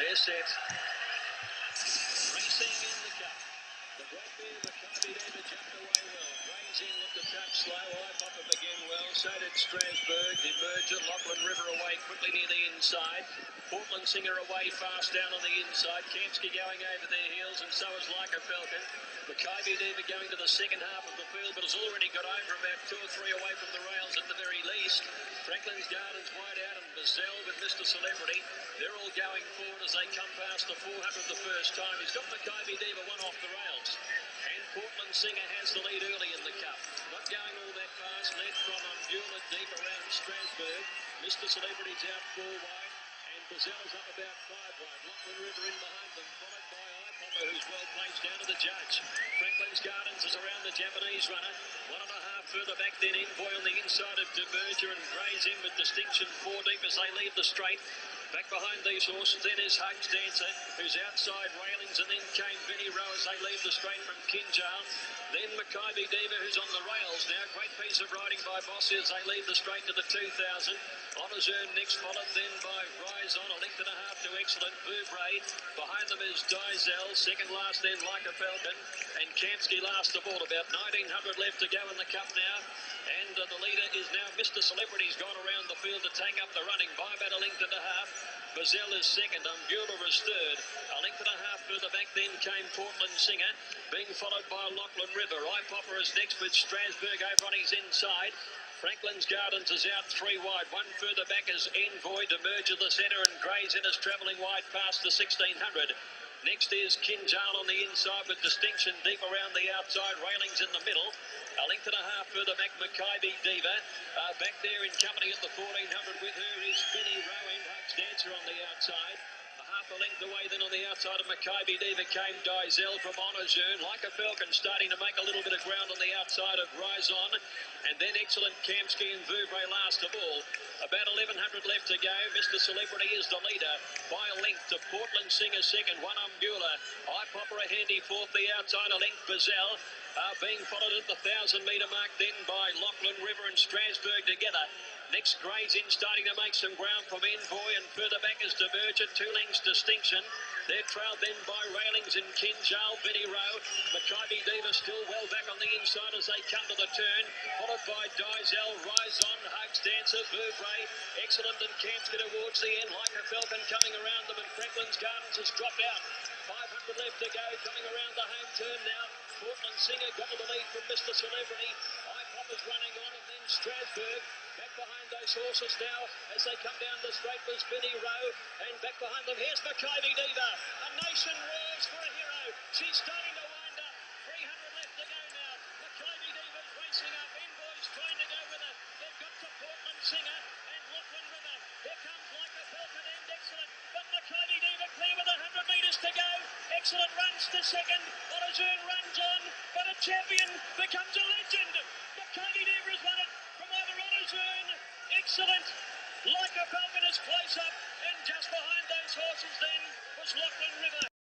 They're set. Racing in the cup. The black bear, makybe, diva jumped away well. Grains in, looked a touch slow. I pop him again well. So did Strasbourg. The merger. Lachlan River away quickly near the inside. Portland Singer away fast down on the inside. Kempsky going over their heels, and so is Like a Falcon. makybe diva going to the second half of the field, but has already got over about 2 or 3 away from the rails at the very least. Franklin's Gardens wide out, and Bazell with Mr. Celebrity. They're all going forward as they come past the 400 the first time. He's got makybe diva one off the rails. And Portland Singer has the lead early in the cup. Not going all that fast, led from Beulah deep around Strasbourg. Mr. Celebrity's out 4 wide. And Bazell's up about 5 wide. Lachlan River in behind them, followed by Eye-Popper, who's well placed down to the judge. Franklin's Gardens is around the Japanese runner. 1.5 further back, then Envoy on the inside of Demerger, and Grays in with distinction 4 deep as they leave the straight. Back behind these horses then is Hugs Dancer, who's outside Railings, and then came Vinnie Rowe as they leave the straight from Kinjal. Then makybe diva, who's on the rails now. Great piece of riding by Bossy as they leave the straight to the 2,000. Honours earned next, followed then by Rise On, 1.5 lengths to Excellent. Bubray. Behind them is Dizel. Second last then Like a Falcon. And Kempsky last of all. About 1,900 left to go in the cup now. And the leader is now Mr. Celebrity's gone around the field to take up the running by about 1.5 lengths. Bazell is second, Beulah is third. 1.5 lengths further back then came Portland Singer, being followed by Lachlan River. Eye-Popper is next with Strasbourg over on his inside. Franklin's Gardens is out 3 wide. 1 further back is Envoy, Demerger the centre, and Grays in is travelling wide past the 1,600. Next is Kinjal on the inside with distinction deep around the outside. Railings in the middle. 1.5 lengths further back, makybe diva. Back there in company at the 1,400 with her is Vinnie Rowe and Hugs Dancer on the outside. 1/2 length away then on the outside of makybe diva came Dizel from Honours Earned. Like a Falcon starting to make a little bit of ground on the outside of Rise On. And then Excellent, Kempsky and Vubray last of all. About 1,100 left to go. Mr. Celebrity is the leader by a length to Portland Singer second. 1 Beulah. Eye-Popper a handy fourth. The outside a length Bazell. Being followed at the 1,000-metre mark then by Lachlan River and Strasbourg together. Next, Grays in starting to make some ground from Envoy, and further back is Demerger, 2 lengths distinction. They're trailed then by Railings and Kinjal, Vinnie Rowe. makybe diva still well back on the inside as they come to the turn, followed by Dizel, Rise On, Hugs Dancer, Bubray, Excellent, and Kempsky towards the end. Like a Falcon coming around them, and Franklin's Gardens has dropped out. 500 left to go, coming around the home turn now. Portland Singer got to the lead from Mr. Celebrity. Eye-Popper's running on, and then Strasbourg. Back behind those horses now as they come down the straight was Vinnie Rowe, and back behind them here's makybe diva. A nation roars for a hero. She's starting to wind up. 300 left to go now. makybe diva's racing up. Envoy's trying to go with her. They've got to Portland Singer and Lachlan River. Here comes Like a Falcon and Excellent, but makybe diva clear with 100 metres to go. Excellent runs to second. Honours Earned runs on, but a champion becomes a legend. makybe diva has won it from either Honours Earned, Excellent, Like a Falcon is close up, and just behind those horses then was Lachlan River.